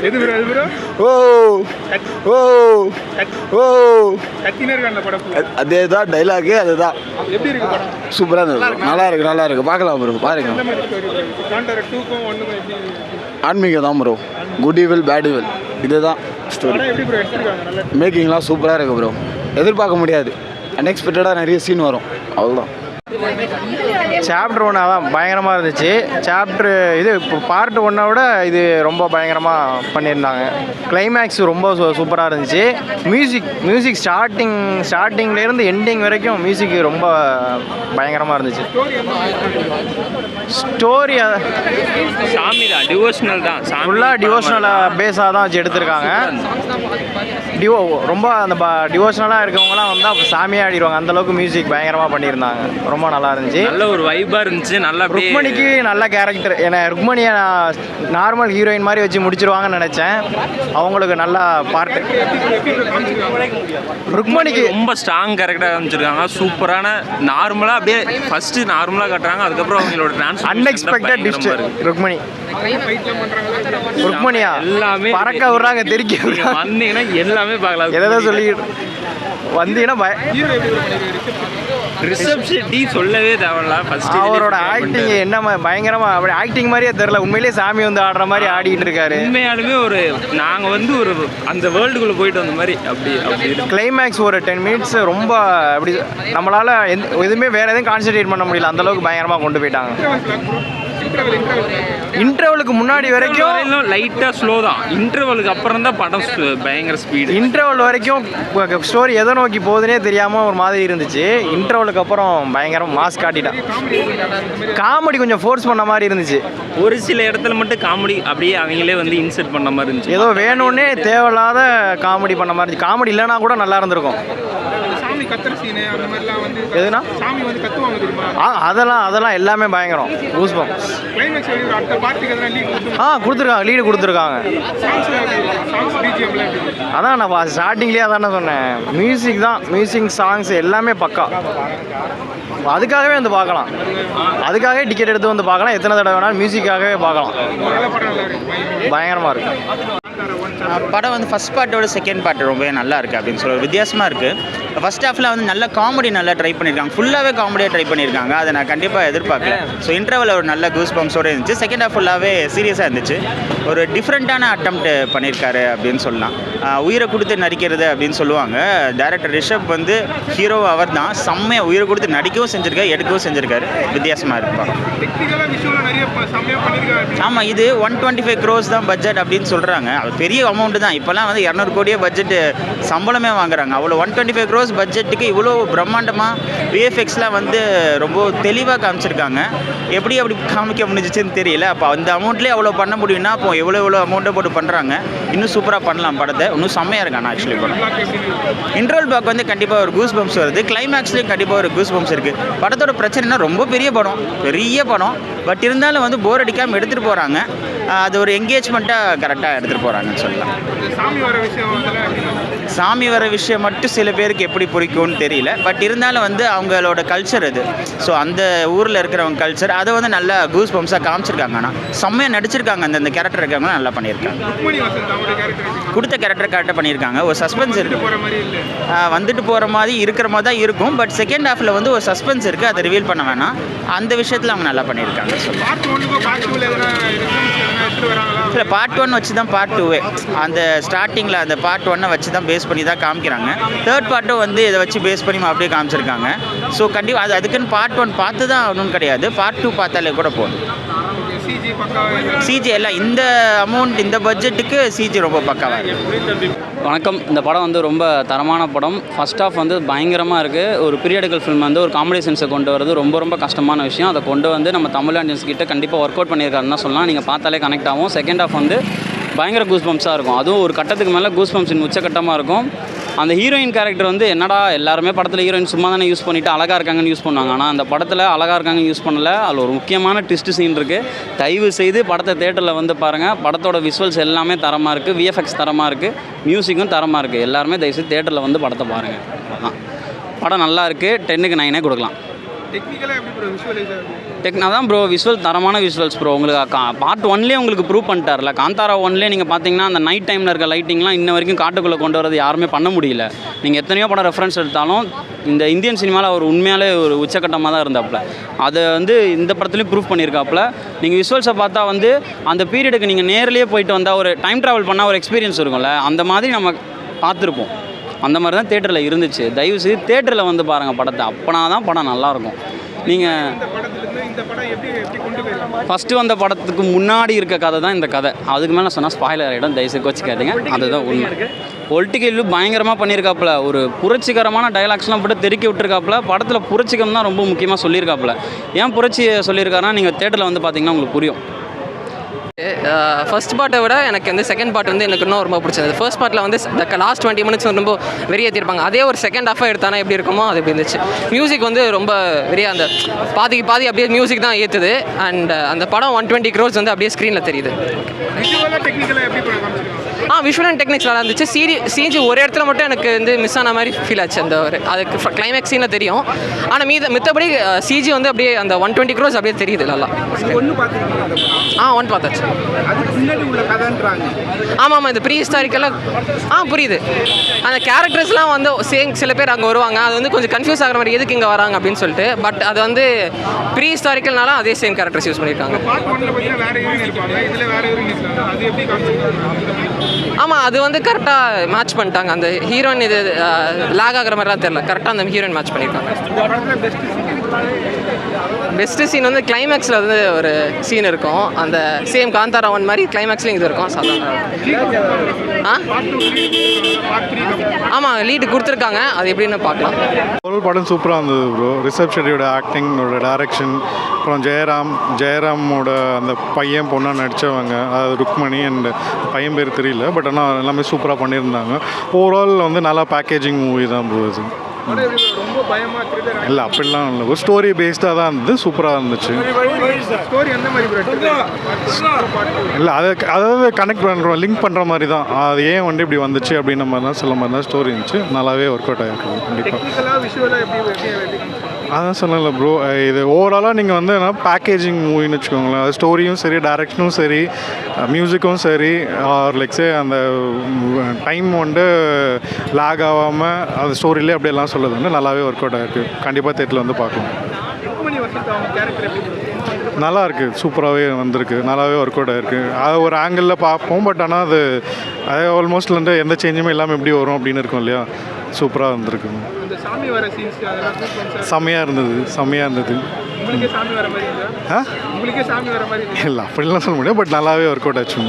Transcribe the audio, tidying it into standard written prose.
எது ப்ரோ எது ப்ரோ? ஓ ஓ ஓ கத்தினே இருக்க அந்த படம் அதே தான் டைலாகு அதுதான். எப்படி இருக்கு படம்? சூப்பராக இருந்தது. நல்லா இருக்கு பார்க்கலாம் ப்ரோ பாருங்க. இந்த மாதிரி ஸ்டோரி கான்டாக்ட் 2க்கும் 1க்கும் எப்படி ஆன்மீகம் தான் bro. Good evil bad evil இதுதான் ஸ்டோரி. படம் எப்படி ப்ரோ எடுத்துருக்காங்க? நல்லா மேக்கிங்லாம் சூப்பராக இருக்குது ப்ரோ. எதிர்பார்க்க முடியாது, அன்எக்ஸ்பெக்டடாக நிறைய சீன் வரும் அவ்வளோதான். சாப்டர் 1 தான் பயங்கரமாக இருந்துச்சு. சாப்டர் இது இப்போ பார்ட் 1 விட இது ரொம்ப பயங்கரமாக பண்ணியிருந்தாங்க. கிளைமேக்ஸ் ரொம்ப சூப்பராக இருந்துச்சு. மியூசிக் ஸ்டார்டிங்லேருந்து எண்டிங் வரைக்கும் மியூசிக் ரொம்ப பயங்கரமாக இருந்துச்சு. ஸ்டோரி சாமி தான், டிவோஷனல் தான், ஃபுல்லாக டிவோஷனலாக பேஸாக தான் வச்சு எடுத்திருக்காங்க. ரொம்ப அந்த டிவோஷனலாக இருக்கவங்களாம் வந்தால் சாமியாக ஆடிடுவாங்க. அந்தளவுக்கு மியூசிக் பயங்கரமாக பண்ணியிருந்தாங்க. ரொம்ப நல்லா இருந்துச்சு. நல்ல ஒரு வைபாக இருந்துச்சு. நல்லா ருக்மணிக்கு நல்ல கேரக்டர். ஏன்னா ருக்மணியை நான் நார்மல் ஹீரோயின் மாதிரி வச்சு முடிச்சிருவாங்கன்னு நினச்சேன். அவங்களுக்கு நல்லா பார்ட். ருக்மணிக்கு ரொம்ப ஸ்ட்ராங் கேரக்டராக காமிச்சிருக்காங்க. சூப்பரான நார்மலாக அப்படியே ஃபஸ்ட்டு நார்மலாக காட்டுறாங்க. அதுக்கப்புறம் அவங்களோட அன்எக்ஸ்பெக்டட் டிஸ்ட். ருக்மணியா எல்லாமே பறக்க விடுறாங்க, தெரிக்க விடுறாங்க. வந்தீங்கன்னா எல்லாமே பார்க்கலாம். எதாவது சொல்லிக்கிட்டு வந்தீங்கன்னா ரிசப்ஷன் டீ சொல்லவே தேவையில்ல. ஃபர்ஸ்ட் அவரோட ஆக்டிங் என்ன பயங்கரமாக அப்படி ஆக்டிங் மாதிரியே தெரில. உண்மையிலேயே சாமி வந்து ஆடுற மாதிரி ஆடிட்டு இருக்காரு. உண்மையாலுமே ஒரு நாங்கள் வந்து ஒரு அந்த வேர்ல்டுக்குள்ளே போயிட்டு வந்த மாதிரி அப்படி கிளைமேக்ஸ் ஒரு 10 மினிட்ஸ் ரொம்ப அப்படி நம்மளால் எதுவுமே வேறு எதுவும் கான்சன்ட்ரேட் பண்ண முடியல. அந்தளவுக்கு பயங்கரமாக கொண்டு போயிட்டாங்க. இன்டர்வலுக்கு முன்னாடி வரைக்கும் லைட்டாக ஸ்லோ தான். இன்டர்வலுக்கு அப்புறம் தான் படம் பயங்கர ஸ்பீடு. இன்டர்வல் வரைக்கும் ஸ்டோரி எதை நோக்கி போகுதுன்னே தெரியாமல் ஒரு மாதிரி இருந்துச்சு. இன்டர்வலுக்கு அப்புறம் பயங்கரம் மாஸ் காட்டிட்டான். காமெடி கொஞ்சம் ஃபோர்ஸ் பண்ண மாதிரி இருந்துச்சு. ஒரு சில இடத்துல மட்டும் காமெடி அப்படியே அவங்களே வந்து இன்சர்ட் பண்ண மாதிரி இருந்துச்சு. ஏதோ வேணும்னே தேவையில்லாத காமெடி பண்ண மாதிரி இருந்துச்சு. காமெடி இல்லைனா கூட நல்லா இருந்திருக்கும். எதுனா அதெல்லாம் எல்லாமே பயங்கரம். கூஸ்பம்ப்ஸ் கொடுத்துருக்காங்க, லீடு கொடுத்துருக்காங்க. அதான் நான் ஸ்டார்டிங்லேயே அதானே சொன்னேன். மியூசிக் சாங்ஸ் எல்லாமே பக்கா. அதுக்காகவே வந்து பார்க்கலாம். அதுக்காகவே டிக்கெட் எடுத்து வந்து பார்க்கலாம். எத்தனை தடவை வேணாலும் மியூசிக்காகவே பார்க்கலாம். பயங்கரமாக இருக்குது படம். வந்து ஃபஸ்ட் பார்ட்டோட செகண்ட் பார்ட் ரொம்பவே நல்லா இருக்குது அப்படின்னு சொல்லி வித்தியாசமாக இருக்குது. ஃபஸ்ட் ஹாஃபில் வந்து நல்ல காமெடி நல்லா ட்ரை பண்ணியிருக்காங்க. ஃபுல்லாகவே காமெடியாக ட்ரை பண்ணியிருக்காங்க. அதை நான் கண்டிப்பாக எதிர்பார்க்கல. ஸோ இன்டர்வல் ஒரு நல்ல கூஸ் பம்ப்ஸோடு இருந்துச்சு. செகண்ட் ஹாஃப் ஃபுல்லாகவே சீரியஸாக இருந்துச்சு. ஒரு டிஃப்ரெண்ட்டான அட்டம்ப்ட் பண்ணியிருக்காரு அப்படின்னு சொல்லலாம். உயிரை கொடுத்து நடிக்கிறது அப்படின்னு சொல்லுவாங்க. டைரக்டர் ரிஷப் வந்து ஹீரோ அவர் தான். செம்மையாக உயிரை கொடுத்து நடிக்கவும் செஞ்சுருக்காரு, எடுக்கவும் செஞ்சுருக்காரு. வித்தியாசமாக இருப்பாங்க. ஆமாம், இது 125 crores தான் பட்ஜெட் அப்படின்னு சொல்கிறாங்க. அது பெரிய அமௌண்ட்டு தான். இப்போல்லாம் வந்து 200 கோடியே பட்ஜெட்டு சம்பளமே வாங்குறாங்க. அவ்வளோ 125 crores பட்ஜெட்டுக்கு இவ்வளோ பிரம்மாண்டமாக விஎஃப்எக்ஸ்லாம் வந்து ரொம்ப தெளிவாக காமிச்சிருக்காங்க. எப்படி அப்படி காமிக்க முடிஞ்சிச்சுன்னு தெரியல. அப்போ அந்த அமௌண்ட்லேயே அவ்வளோ பண்ண முடியும்னா அப்போ எவ்வளோ அமௌண்ட்டை போட்டு பண்ணுறாங்க. இன்னும் சூப்பராக பண்ணலாம் படத்தை. இன்னும் செம்மையாக இருக்காங்க ஆக்சுவலி படம். இன்ட்ரோல் பேக் வந்து கண்டிப்பாக ஒரு கூஸ் பம்ப்ஸ் வருது. கிளைமேக்ஸ்லேயும் கண்டிப்பாக ஒரு கூஸ் பம்ப்ஸ் இருக்குது. படத்தோட பிரச்சனைனா ரொம்ப பெரிய படம். பட் இருந்தாலும் வந்து போர் அடிக்காமல் எடுத்துகிட்டு போகிறாங்க. அது ஒரு என்கேஜ்மெண்ட்டாக கரெக்டாக எடுத்துகிட்டு போகிறாங்கன்னு சொல்லலாம். சாமி வர விஷயம் மட்டும் சில பேருக்கு எப்படி பிடிக்கும்னு தெரியல. பட் இருந்தாலும் வந்து அவங்களோட கல்ச்சர் அது. ஸோ அந்த ஊரில் இருக்கிறவங்க கல்ச்சர் அதை வந்து நல்லா கூஸ் பம்ப்ஸாக காமிச்சிருக்காங்க. ஆனால் செம்மையாக நடிச்சிருக்காங்க. அந்த கேரக்டர் இருக்காங்க நல்லா பண்ணியிருக்காங்க. கொடுத்த கேரக்டர் கரெக்டாக பண்ணியிருக்காங்க. ஒரு சஸ்பென்ஸ் இருக்குது. வந்துட்டு போகிற மாதிரி இருக்கிற மாதிரி தான் இருக்கும். பட் செகண்ட் ஹாஃபில் வந்து ஒரு சஸ்பென்ஸ் இருக்குது. அதை ரிவீல் பண்ண வேணாம். அந்த விஷயத்தில் அவங்க நல்லா பண்ணியிருக்காங்க. இல்லை, பார்ட் 1 வச்சு தான் பார்ட் 2 அந்த ஸ்டார்டிங்கில் அந்த பார்ட் 1 வச்சு தான் பேஸ் பண்ணி தான் காமிக்கிறாங்க. தேர்ட் பார்ட்டும் வந்து இதை வச்சு பேஸ் பண்ணி அப்படியே காமிச்சிருக்காங்க. ஸோ கண்டிப்பாக அதுக்குன்னு பார்ட் 1 பார்த்து தான் ஆகணும்னு கிடையாது. பார்ட் 2 பார்த்தாலே கூட போதும். சிஜி எல்லாம் இந்த அமௌண்ட் இந்த பட்ஜெட்டுக்கு சிஜி ரொம்ப பக்காவாக இருக்குது. வணக்கம். இந்த படம் வந்து ரொம்ப தரமான படம். ஃபர்ஸ்ட் ஹாஃப் வந்து பயங்கரமாக இருக்குது. ஒரு பீரியடிக்கல் ஃபிலிம் வந்து ஒரு காமெடி சென்ஸை கொண்டு வரது ரொம்ப கஷ்டமான விஷயம். அதை கொண்டு வந்து நம்ம தமிழ் ஆடியன்ஸ் கிட்ட கண்டிப்பாக ஒர்க் அவுட் பண்ணியிருக்காருன்னு தான் சொல்லலாம். நீங்கள் பார்த்தாலே கனெக்ட் ஆகும். செகண்ட் ஹாஃப் வந்து பயங்கர கூஸ் பம்ப்ஸாக இருக்கும். அதுவும் ஒரு கட்டத்துக்கு மேலே கூஸ் பம்ப்ஸின் உச்சக்கட்டமாக இருக்கும். அந்த ஹீரோயின் கேரக்டர் வந்து என்னடா எல்லாருமே படத்தில் ஹீரோயின் சும்மா தானே யூஸ் பண்ணிவிட்டு அழகாக இருக்காங்கன்னு யூஸ் பண்ணுவாங்க. ஆனால் அந்த படத்தில் அழகாக இருக்காங்கன்னு யூஸ் பண்ணலை. அதில் ஒரு முக்கியமான ட்விஸ்ட் சீன் இருக்குது. தயவு செய்து படத்தை தேட்டரில் வந்து பாருங்கள். படத்தோட விஷுவல்ஸ் எல்லாமே தரமாக இருக்குது. விஎஃப்எக்ஸ் தரமாக இருக்குது. மியூசிக்கும் தரமாக இருக்குது. எல்லாருமே தயவுசெய்து தேட்டரில் வந்து படத்தை பாருங்கள். படம் நல்லா இருக்குது. 10க்கு 9 கொடுக்கலாம். அதான் ப்ரோ விஷுவல் தரமான விஷுவல்ஸ் ப்ரோ. உங்களுக்கு பார்ட் 1லேயே உங்களுக்கு ப்ரூவ் பண்ணிட்டார்ல. காந்தாரா 1லேயே நீங்கள் பார்த்தீங்கன்னா அந்த நைட் டைமில் இருக்க லைட்டிங்லாம் இன்ன வரைக்கும் காட்டுக்குள்ளே கொண்டு வரது யாருமே பண்ண முடியல. நீங்கள் எத்தனையோ படம் ரெஃபரன்ஸ் எடுத்தாலும் இந்த இந்தியன் சினிமாவில் அவர் உண்மையாலே ஒரு உச்சக்கட்டமாக தான் இருந்தாப்புல. அதை வந்து இந்த படத்துலையும் ப்ரூவ் பண்ணியிருக்காப்புல. நீங்கள் விஷுவல்ஸை பார்த்தா வந்து அந்த பீரியடுக்கு நீங்கள் நேர்லேயே போயிட்டு வந்தால் ஒரு டைம் ட்ராவல் பண்ணால் ஒரு எக்ஸ்பீரியன்ஸ் இருக்கும்ல, அந்த மாதிரி நம்ம பார்த்துருப்போம். அந்த மாதிரி தான் தேட்டரில் இருந்துச்சு. தயவுசெய்து தேட்டரில் வந்து பாருங்கள் படத்தை, அப்போனா தான் படம் நல்லாயிருக்கும். நீங்கள் ஃபஸ்ட்டு வந்த படத்துக்கு முன்னாடி இருக்க கதை தான் இந்த கதை. அதுக்கு மேலே சொன்னால் ஸ்பாயிலர் ஆகிடும், தயவுசெய்து கோச்சிக்காதீங்க. அதுதான் உண்மை. பொலிட்டிக்கல் பயங்கரமாக பண்ணியிருக்காப்புல. ஒரு புரட்சிகரமான டைலாக்ஸ்லாம் போட்டு தெருக்கி விட்டுருக்காப்புல. படத்தில் புரட்சிகம் தான் ரொம்ப முக்கியமாக சொல்லியிருக்காப்புல. ஏன் புரட்சி சொல்லியிருக்காருன்னா நீங்கள் தேட்டரில் வந்து பார்த்தீங்கன்னா உங்களுக்கு புரியும். ஃபர்ஸ்ட் பார்ட்டை விட எனக்கு வந்து செகண்ட் பார்ட் வந்து எனக்கு இன்னும் ரொம்ப பிடிச்சது. ஃபர்ஸ்ட் பார்ட்டில் வந்து லாஸ்ட் 20 மினிட்ஸ் ரொம்ப வெறியேற்றிருப்பாங்க. அதே ஒரு செகண்ட் ஹாஃபாக எடுத்தானா எப்படி இருக்குமோ அது எப்படி இருந்துச்சு. மியூசிக் வந்து ரொம்ப வெறியாக அந்த பாதிக்கு பாதி அப்படியே மியூசிக் தான் ஏற்றுது. அண்ட் அந்த படம் 120 crores வந்து அப்படியே ஸ்க்ரீனில் தெரியுது. விஷுவல் அண்ட் டெக்னிக்ஸ் நல்லா இருந்துச்சு. சிஜி ஒரு இடத்துல மட்டும் எனக்கு வந்து மிஸ் ஆன மாதிரி ஃபீல் ஆச்சு. அந்த ஒரு அதுக்கு கிளைமேக்ஸ் சீனில் தெரியும். ஆனால் மித்தபடி சிஜி வந்து அப்படியே அந்த 120 crores அப்படியே தெரியுது நல்லா. ஒன் பார்த்தாச்சு. ஆமாம், இந்த ப்ரீ ஹிஸ்டாரிக்கெல்லாம் புரியுது. அந்த கேரக்டர்ஸ்லாம் வந்து சில பேர் அங்கே வருவாங்க, அது வந்து கொஞ்சம் கன்ஃபியூஸ் ஆகிற மாதிரி எதுக்கு இங்கே வராங்க அப்படின்னு சொல்லிட்டு. பட் அது வந்து ப்ரீ ஹிஸ்டாரிக்கல்னால அதே சேம் கேரக்டர்ஸ் யூஸ் பண்ணியிருக்காங்க. ஆமாம், அது வந்து கரெக்டாக மேட்ச் பண்ணிட்டாங்க. அந்த ஹீரோயின் இது லேக் ஆகிற மாதிரிலாம் தெரியல, கரெக்டாக அந்த ஹீரோயின் மேட்ச் பண்ணியிருக்காங்க. பெஸ்ட்டு சீன் வந்து கிளைமேக்ஸில் வந்து ஒரு சீன் இருக்கும். அந்த சேம் காந்தாரா 1 மாதிரி கிளைமேக்ஸ்லையும் இது இருக்கும். ஆமாம், லீடு கொடுத்துருக்காங்க. அது எப்படின்னு பார்க்கலாம். ஒரு படம் சூப்பராக இருந்தது ப்ரோ. ரிஷப் ஷெட்டியோட ஆக்டிங்கோட டைரக்ஷன், அப்புறம் ஜெயராமோட அந்த பையன் பொண்ணாக நடித்தவங்க, அது ருக்மணி அண்ட் பையன் பேர் தெரியல, பட் ஆனால் எல்லாமே சூப்பராக பண்ணியிருந்தாங்க. ஓவரால் வந்து நல்லா பேக்கேஜிங் மூவி தான் ப்ரோ இது. இல்லை அப்படிலாம் இல்லை, ஒரு ஸ்டோரி பேஸ்டாக தான் இருந்தது, சூப்பராக இருந்துச்சு. இல்லை அதாவது கனெக்ட் பண்ணுறோம், லிங்க் பண்ணுற மாதிரி தான். அது ஏன் வந்து இப்படி வந்துச்சு அப்படின்ற மாதிரி தான் சொல்ல மாதிரி தான் ஸ்டோரி இருந்துச்சு. நல்லாவே ஒர்க் அவுட் ஆகிருக்கு கண்டிப்பாக. அதான் சொல்லலை ப்ரோ, இது ஓவராலாக நீங்கள் வந்து என்ன பேக்கேஜிங் மூவின்னு வச்சுக்கோங்களேன். அது ஸ்டோரியும் சரி, டைரக்ஷனும் சரி, மியூசிக்கும் சரி, ஆர் லைக்ஸே அந்த டைம் வந்து லேக் ஆகாமல் அது ஸ்டோரியிலே அப்படியெல்லாம் சொல்லுது வந்து நல்லாவே ஒர்க் அவுட் ஆகிருக்கு. கண்டிப்பாக தேட்டரில் வந்து பார்க்கலாம். நல்லா இருக்குது, சூப்பராகவே வந்திருக்கு, நல்லாவே ஒர்க் அவுட் ஆகிருக்கு. அது ஒரு ஆங்கிளில் பார்ப்போம், பட் ஆனால் அது ஆல்மோஸ்ட் வந்து எந்த சேஞ்சுமே இல்லாமல் எப்படி வரும் அப்படின்னு இருக்கும் இல்லையா, சூப்பராக வந்திருக்கு. செம்மையாக இருந்தது. இல்லை அப்படிலாம் சொல்ல முடியாது, பட் நல்லாவே ஒர்க் அவுட் ஆச்சு.